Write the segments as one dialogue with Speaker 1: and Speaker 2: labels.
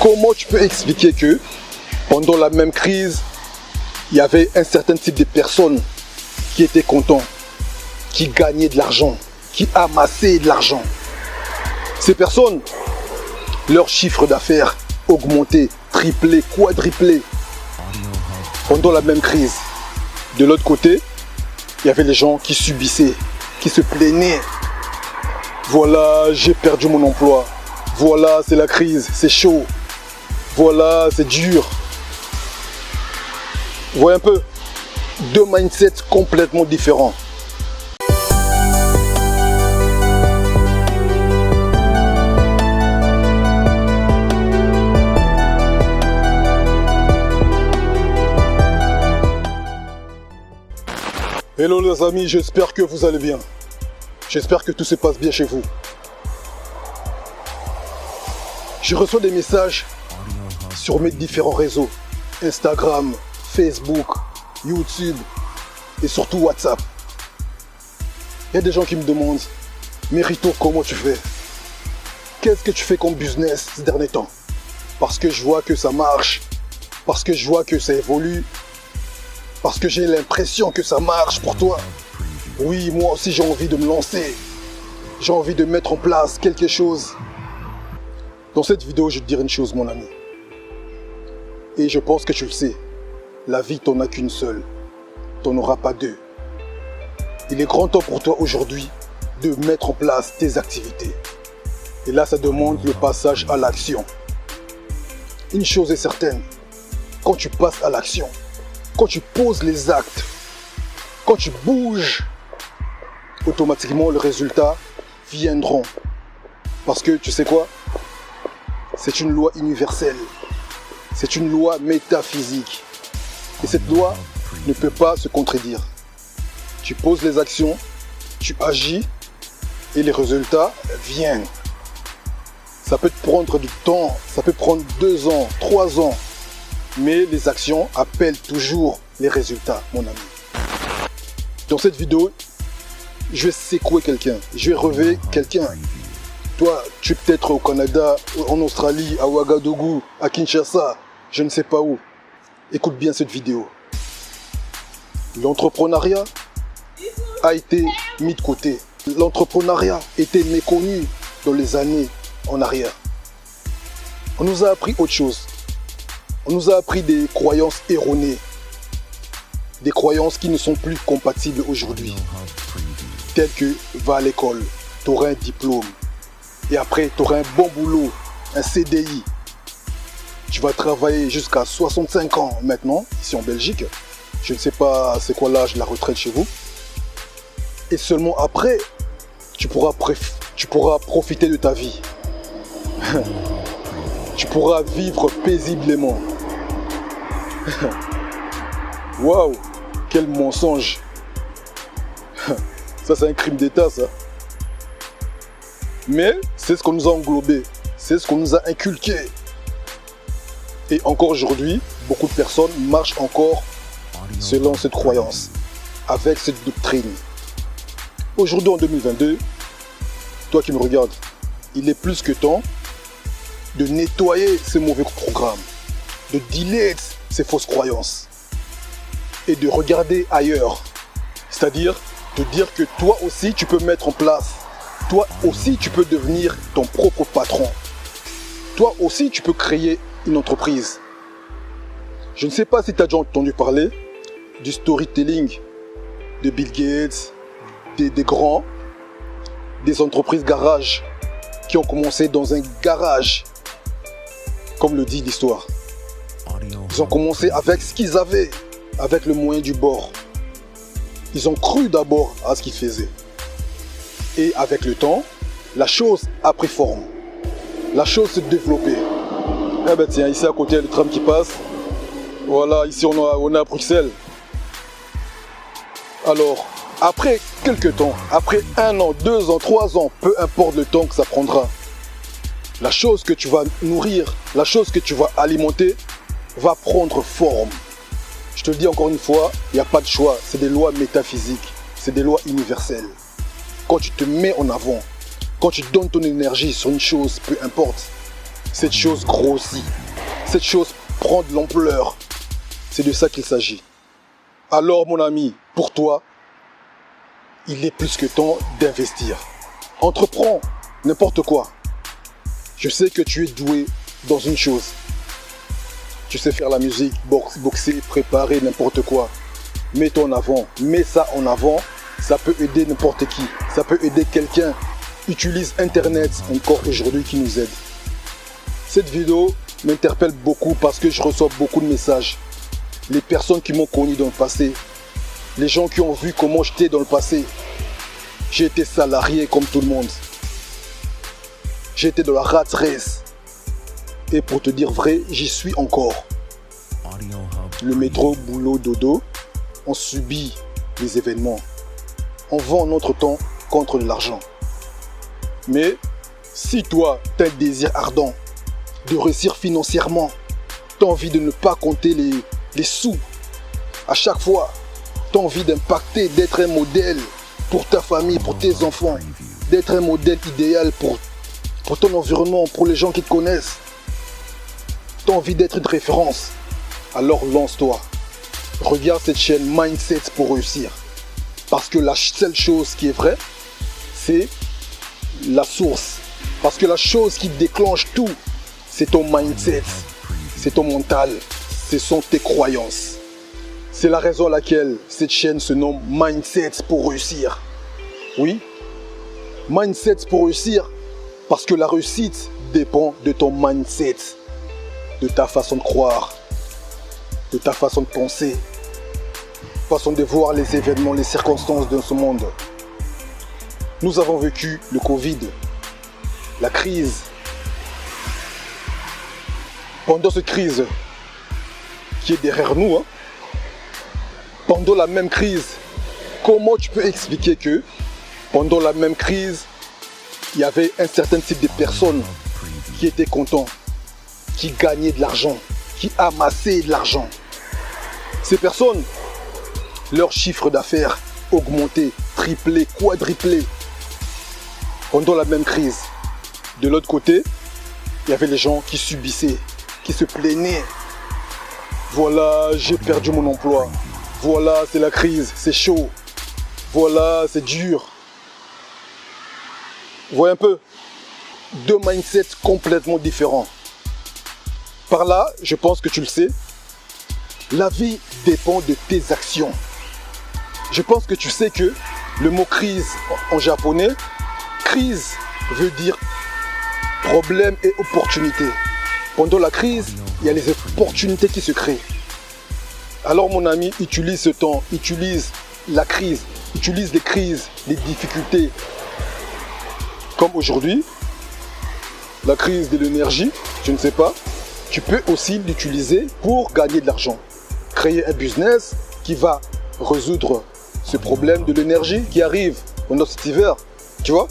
Speaker 1: Comment tu peux expliquer que pendant la même crise, il y avait un certain type de personnes qui étaient contents, qui gagnaient de l'argent, qui amassaient de l'argent. Ces personnes, leur chiffre d'affaires augmentait, triplé, quadruplé pendant la même crise. De l'autre côté, il y avait les gens qui subissaient, qui se plaignaient. Voilà, j'ai perdu mon emploi. Voilà, c'est la crise, c'est chaud. Voilà, c'est dur. Vous voyez un peu, deux mindsets complètement différents. Hello les amis, j'espère que vous allez bien. J'espère que tout se passe bien chez vous. Je reçois des messages sur mes différents réseaux. Instagram, Facebook, YouTube et surtout WhatsApp. Il y a des gens qui me demandent, Mérito, comment tu fais? Qu'est-ce que tu fais comme business ces derniers temps? Parce que je vois que ça marche, parce que je vois que ça évolue, parce que j'ai l'impression que ça marche pour toi. Oui, moi aussi j'ai envie de me lancer. J'ai envie de mettre en place quelque chose. Dans cette vidéo, je vais te dire une chose, mon ami. Et je pense que tu le sais. La vie, t'en as qu'une seule. T'en auras pas deux. Il est grand temps pour toi aujourd'hui de mettre en place tes activités. Et là, ça demande le passage à l'action. Une chose est certaine. Quand tu passes à l'action, quand tu poses les actes, quand tu bouges, automatiquement, les résultats viendront. Parce que, tu sais quoi? C'est une loi universelle. C'est une loi métaphysique. Et cette loi ne peut pas se contredire. Tu poses les actions, tu agis et les résultats viennent. Ça peut te prendre du temps, ça peut prendre 2 ans, 3 ans. Mais les actions appellent toujours les résultats, mon ami. Dans cette vidéo, je vais secouer quelqu'un. Je vais relever quelqu'un. Toi, tu es peut-être au Canada, en Australie, à Ouagadougou, à Kinshasa, je ne sais pas où. Écoute bien cette vidéo. L'entrepreneuriat a été mis de côté. L'entrepreneuriat était méconnu dans les années en arrière. On nous a appris autre chose. On nous a appris des croyances erronées. Des croyances qui ne sont plus compatibles aujourd'hui. Telles que va à l'école, tu auras un diplôme. Et après, tu auras un bon boulot, un CDI. Tu vas travailler jusqu'à 65 ans maintenant, ici en Belgique. Je ne sais pas c'est quoi l'âge de la retraite chez vous. Et seulement après, tu pourras profiter de ta vie. Tu pourras vivre paisiblement. Waouh, quel mensonge. Ça, c'est un crime d'État, ça. Mais c'est ce qu'on nous a englobé. C'est ce qu'on nous a inculqué. Et encore aujourd'hui, beaucoup de personnes marchent encore selon cette croyance, avec cette doctrine. Aujourd'hui, en 2022, toi qui me regardes, il est plus que temps de nettoyer ces mauvais programmes, de dealer ces fausses croyances et de regarder ailleurs. C'est-à-dire de dire que toi aussi tu peux mettre en place, toi aussi tu peux devenir ton propre patron. Toi aussi tu peux créer une entreprise. Je ne sais pas si tu as déjà entendu parler du storytelling de Bill Gates, des grands, des entreprises garage qui ont commencé dans un garage, comme le dit l'histoire. Ils ont commencé avec ce qu'ils avaient, avec le moyen du bord. Ils ont cru d'abord à ce qu'ils faisaient. Et avec le temps, la chose a pris forme. La chose s'est développée. Eh ben tiens, ici à côté, il y a le tram qui passe. Voilà, ici on est à Bruxelles. Alors, après quelques temps, après 1 an, 2 ans, 3 ans, peu importe le temps que ça prendra, la chose que tu vas nourrir, la chose que tu vas alimenter, va prendre forme. Je te le dis encore une fois, il n'y a pas de choix. C'est des lois métaphysiques, c'est des lois universelles. Quand tu te mets en avant, quand tu donnes ton énergie sur une chose, peu importe, cette chose grossit. Cette chose prend de l'ampleur. C'est de ça qu'il s'agit. Alors mon ami, pour toi, il est plus que temps d'investir. Entreprends n'importe quoi. Je sais que tu es doué dans une chose. Tu sais faire la musique, boxer, préparer n'importe quoi. Mets-toi en avant, mets ça en avant. Ça peut aider n'importe qui. Ça peut aider quelqu'un. Utilise Internet encore aujourd'hui qui nous aide. Cette vidéo m'interpelle beaucoup parce que je reçois beaucoup de messages. Les personnes qui m'ont connu dans le passé, les gens qui ont vu comment j'étais dans le passé. J'ai été salarié comme tout le monde. J'ai été dans la rat race. Et pour te dire vrai, j'y suis encore. Le métro, boulot, dodo, on subit les événements. On vend notre temps contre de l'argent. Mais si toi, tu as un désir ardent de réussir financièrement, tu as envie de ne pas compter les sous à chaque fois, tu as envie d'impacter, d'être un modèle pour ta famille, pour tes enfants, d'être un modèle idéal pour ton environnement, pour les gens qui te connaissent. Tu as envie d'être une référence, alors lance-toi. Regarde cette chaîne Mindset pour réussir. Parce que la seule chose qui est vraie, c'est la source. Parce que la chose qui déclenche tout, c'est ton mindset, c'est ton mental, ce sont tes croyances. C'est la raison à laquelle cette chaîne se nomme Mindset pour réussir. Oui, Mindset pour réussir, parce que la réussite dépend de ton mindset, de ta façon de croire, de ta façon de penser, façon de voir les événements, les circonstances de ce monde. Nous avons vécu le Covid, la crise. Pendant cette crise qui est derrière nous, pendant la même crise, comment tu peux expliquer que pendant la même crise, il y avait un certain type de personnes qui étaient contents, qui gagnaient de l'argent, qui amassaient de l'argent. Ces personnes, leur chiffre d'affaires augmentait, triplé, quadruplé pendant la même crise. De l'autre côté, il y avait les gens qui subissaient, qui se plaignaient. Voilà, j'ai perdu mon emploi. Voilà, c'est la crise, c'est chaud. Voilà, c'est dur. Vous voyez un peu, deux mindsets complètement différents. Par là, je pense que tu le sais, la vie dépend de tes actions. Je pense que tu sais que le mot crise en japonais, crise veut dire problème et opportunité. Pendant la crise, il y a les opportunités qui se créent. Alors mon ami, utilise ce temps, utilise la crise, utilise les crises, les difficultés. Comme aujourd'hui, la crise de l'énergie, je ne sais pas, tu peux aussi l'utiliser pour gagner de l'argent. Créer un business qui va résoudre ce problème de l'énergie qui arrive pendant cet hiver, tu vois.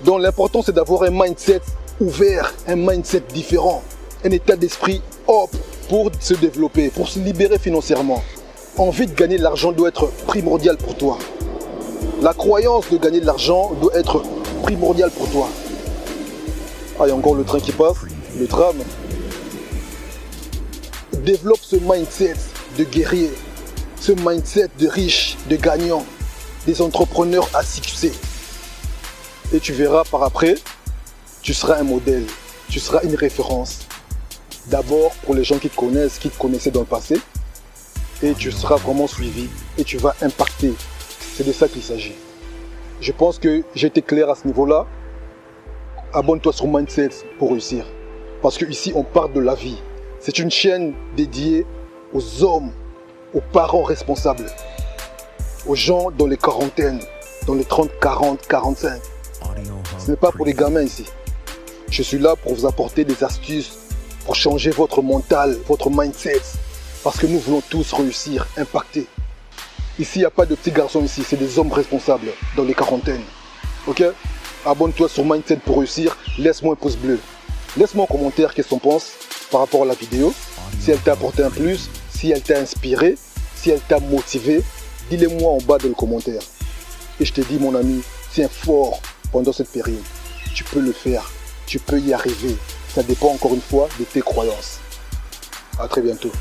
Speaker 1: Donc l'important c'est d'avoir un mindset ouvert, un mindset différent, un état d'esprit hop pour se développer, pour se libérer financièrement. Envie de gagner de l'argent doit être primordial pour toi. La croyance de gagner de l'argent doit être primordiale pour toi. Ah, il y a encore le train qui passe, le tram. Développe ce mindset de guerrier, ce mindset de riche, de gagnant, des entrepreneurs à succès. Et tu verras par après, tu seras un modèle, tu seras une référence. D'abord pour les gens qui te connaissent, qui te connaissaient dans le passé. Et tu seras vraiment suivi et tu vas impacter. C'est de ça qu'il s'agit. Je pense que j'ai été clair à ce niveau-là. Abonne-toi sur Mindset pour réussir. Parce qu'ici, on parle de la vie. C'est une chaîne dédiée aux hommes, aux parents responsables, aux gens dans les quarantaines, dans les 30, 40, 45. Ce n'est pas pour les gamins ici. Je suis là pour vous apporter des astuces, pour changer votre mental, votre mindset. Parce que nous voulons tous réussir, impacter. Ici, il n'y a pas de petits garçons ici, c'est des hommes responsables dans les quarantaines. Ok? Abonne-toi sur Mindset pour réussir, laisse-moi un pouce bleu. Laisse-moi en commentaire qu'est-ce que tu penses par rapport à la vidéo. Si elle t'a apporté un plus, si elle t'a inspiré, si elle t'a motivé, dis-le-moi en bas dans le commentaire. Et je te dis mon ami, tiens fort pendant cette période. Tu peux le faire, tu peux y arriver. ça dépend encore une fois de tes croyances. À très bientôt.